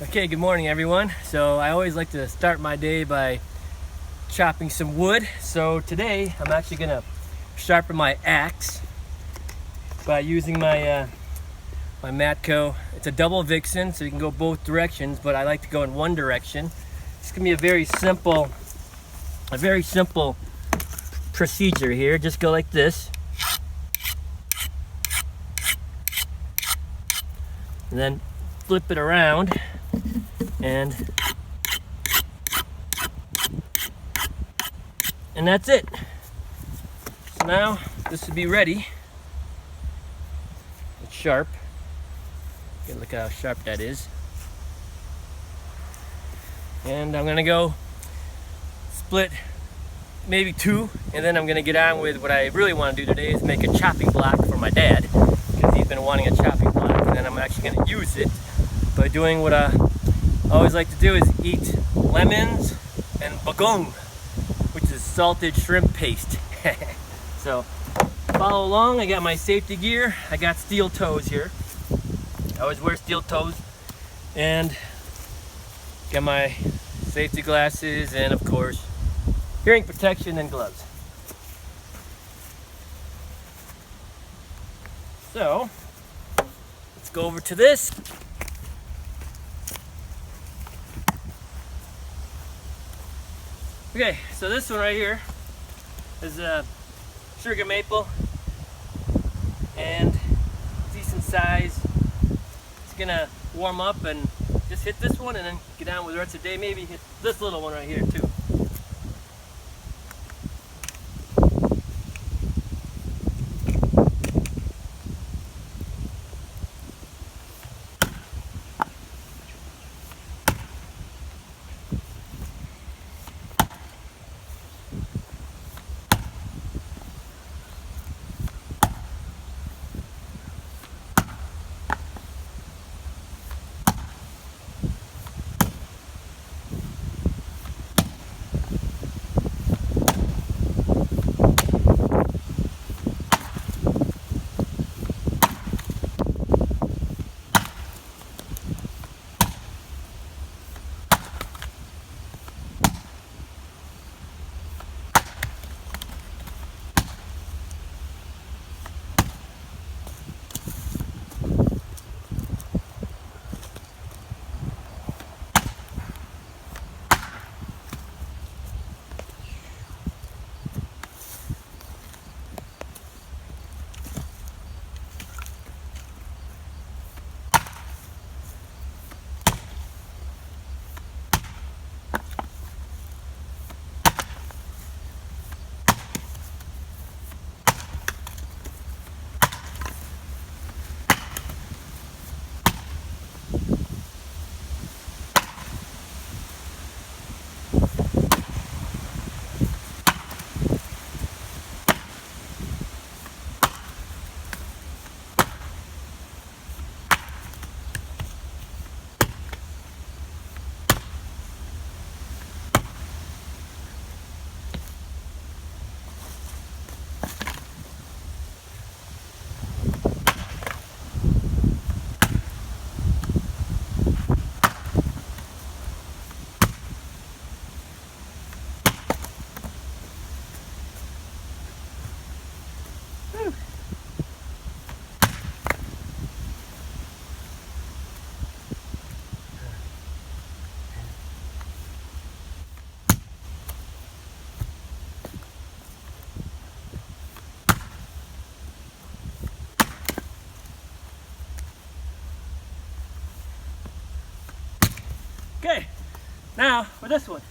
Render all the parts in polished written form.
Okay, good morning everyone. So I always like to start my day by chopping some wood. So today I'm actually gonna sharpen my axe by using my Matco. It's a double Vixen, so you can go both directions, but I like to go in one direction. It's gonna be a very simple procedure here. Just go like this, and then flip it around, and that's it. So now this will be ready. It's sharp. Look how sharp that is. And I'm gonna go split maybe two, and then I'm gonna get on with what I really want to do today is make a chopping block for my dad, because he's been wanting a chopping block, and then I'm actually gonna use it by doing what I always like to do, is eat lemons and bagong, which is salted shrimp paste. So follow along. I got my safety gear. I got steel toes here. I always wear steel toes, and got my safety glasses, and of course hearing protection and gloves. So let's go over to this. Okay, so this one right here is a sugar maple, and decent size. It's gonna warm up and just hit this one, and then get on with the rest of the day. Maybe hit this little one right here too. Okay, now for this one.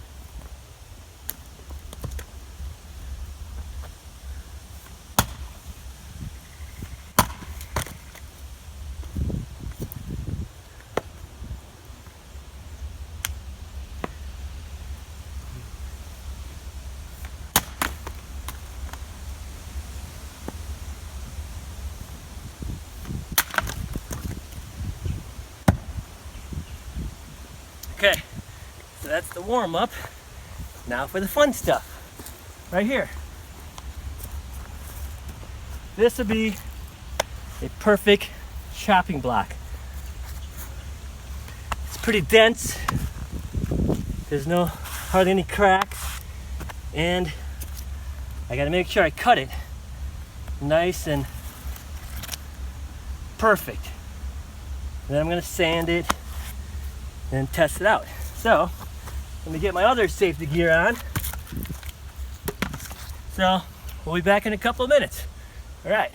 Okay, so that's the warm up. Now for the fun stuff, right here. This will be a perfect chopping block. It's pretty dense. There's hardly any cracks, and I gotta make sure I cut it nice and perfect. And then I'm gonna sand it and test it out. So let me get my other safety gear on. So we'll be back in a couple of minutes. All right.